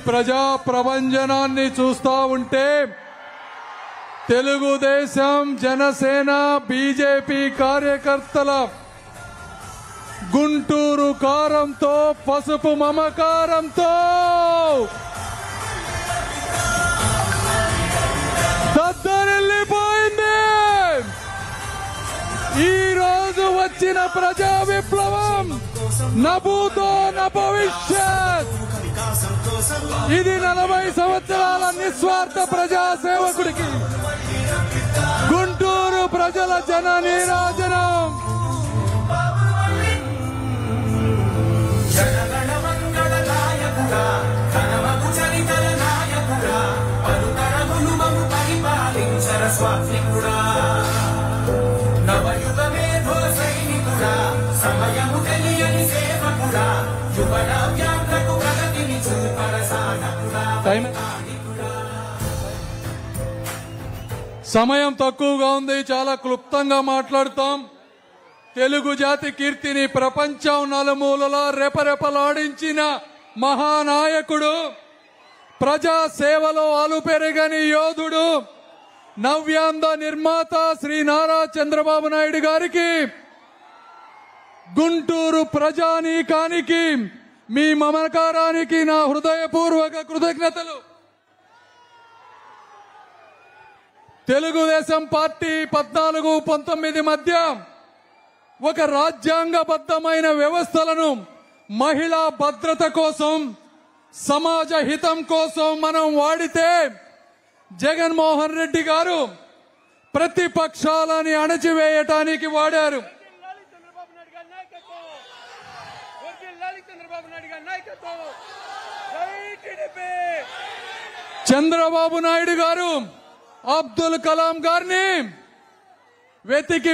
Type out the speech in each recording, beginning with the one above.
ప్రజా ప్రభంజనాన్ని చూస్తా ఉంటే తెలుగుదేశం, జనసేన, బీజేపీ కార్యకర్తల గుంటూరు కారంతో, పసుపు మమకారంతో దద్దరిల్లిపోయింది. ఈ రోజు వచ్చిన ప్రజా విప్లవం నభూతో నభవిష్యత్. ఇది 40 సంవత్సరాల నిస్వార్థ ప్రజా సేవకుడికి గుంటూరు ప్రజల జన నీరాజనం. సమయం తక్కువగా ఉంది, చాలా క్లుప్తంగా మాట్లాడుతాం. తెలుగు జాతి కీర్తిని ప్రపంచం నలుమూలలా రెపరెపలాడించిన మహానాయకుడు, ప్రజా సేవలో అలుపెరగని యోధుడు, నవ్యాంధ్ర నిర్మాత శ్రీ నారా చంద్రబాబు నాయుడు గారికి, గుంటూరు ప్రజానీకానికి, మీ మమకారానికి నా హృదయపూర్వక కృతజ్ఞతలు. తెలుగుదేశం పార్టీ 14-19 మధ్య ఒక రాజ్యాంగబద్ధమైన వ్యవస్థలను మహిళా భద్రత కోసం, సమాజ హితం కోసం మనం వాడితే, జగన్మోహన్ రెడ్డి గారు ప్రతిపక్షాలని అణచివేయటానికి వాడారు. చంద్రబాబు నాయుడు గారు అబ్దుల్ కలాం గారిని వెతికి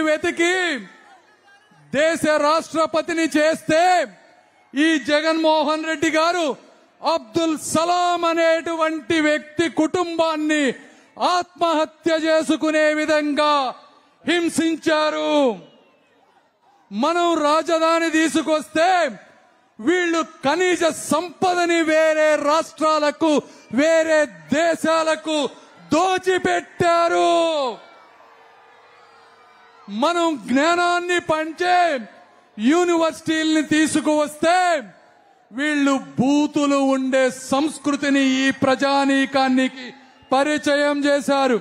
దేశ రాష్ట్రపతిని చేస్తే, ఈ జగన్మోహన్ రెడ్డి గారు అబ్దుల్ సలాం అనేటువంటి వ్యక్తి కుటుంబాన్ని ఆత్మహత్య చేసుకునే విధంగా హింసించారు. మనం రాజధాని తీసుకొస్తే వీళ్ళు ఖనిజ సంపదని వేరే రాష్ట్రాలకు, వేరే దేశాలకు దోచిపెట్టారు. మనం జ్ఞానాన్ని పంచే యూనివర్సిటీల్ని తీసుకువస్తే వీళ్ళు బూతులు ఉండే సంస్కృతిని ఈ ప్రజానీకానికి పరిచయం చేశారు.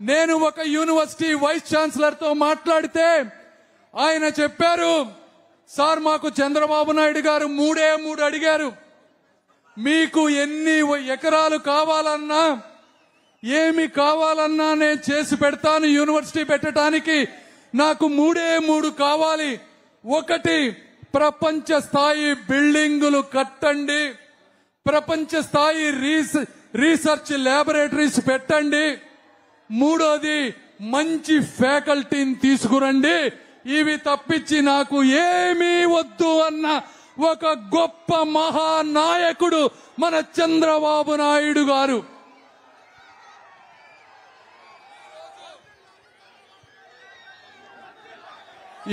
నేను ఒక యూనివర్సిటీ వైస్ ఛాన్సలర్ తో మాట్లాడితే ఆయన చెప్పారు, సార్ మాకు చంద్రబాబు నాయుడు గారు 3 అడిగారు, మీకు ఎన్ని ఎకరాలు కావాలన్నా, ఏమి కావాలన్నా నేను చేసి పెడతాను, యూనివర్సిటీ పెట్టడానికి నాకు 3 కావాలి. ఒకటి, ప్రపంచ స్థాయి బిల్డింగులు కట్టండి, ప్రపంచ స్థాయి రీసెర్చ్ ల్యాబొరేటరీస్ పెట్టండి, మూడోది మంచి ఫ్యాకల్టీని తీసుకురండి. ఇవి తప్పించి నాకు ఏమీ వద్దు అన్న ఒక గొప్ప మహానాయకుడు మన చంద్రబాబు నాయుడు గారు.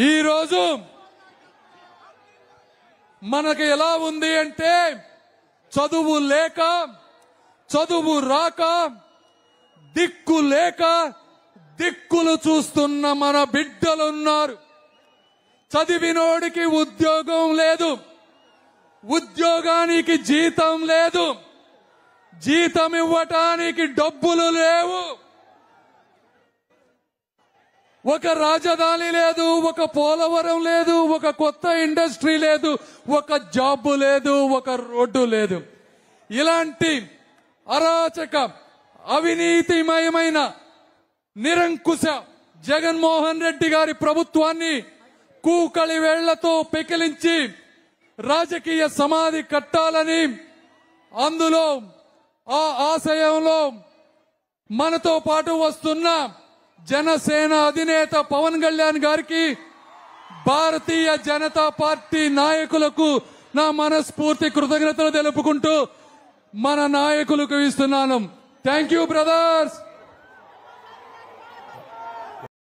ఈరోజు మనకు ఎలా ఉంది అంటే, చదువు లేక, చదువు రాక, దిక్కు లేక దిక్కులు చూస్తున్న మన బిడ్డలున్నారు. చదివినోడికి ఉద్యోగం లేదు, ఉద్యోగానికి జీతం లేదు, జీతం ఇవ్వటానికి డబ్బులు లేవు, ఒక రాజధాని లేదు, ఒక పోలవరం లేదు, ఒక కొత్త ఇండస్ట్రీ లేదు, ఒక జాబ్ లేదు, ఒక రోడ్డు లేదు. ఇలాంటి అరాచక అవినీతిమయమైన నిరంకుశ జగన్మోహన్ రెడ్డి గారి ప్రభుత్వాన్ని కూకలి వేళ్లతో పెకిలించి రాజకీయ సమాధి కట్టాలని, అందులో ఆ ఆశయంలో మనతో పాటు వస్తున్న జనసేన అధినేత పవన్ కళ్యాణ్ గారికి, భారతీయ జనతా పార్టీ నాయకులకు నా మనస్ఫూర్తి కృతజ్ఞతలు తెలుపుకుంటూ మన నాయకులకు ఇస్తున్నాను. Thank you brothers.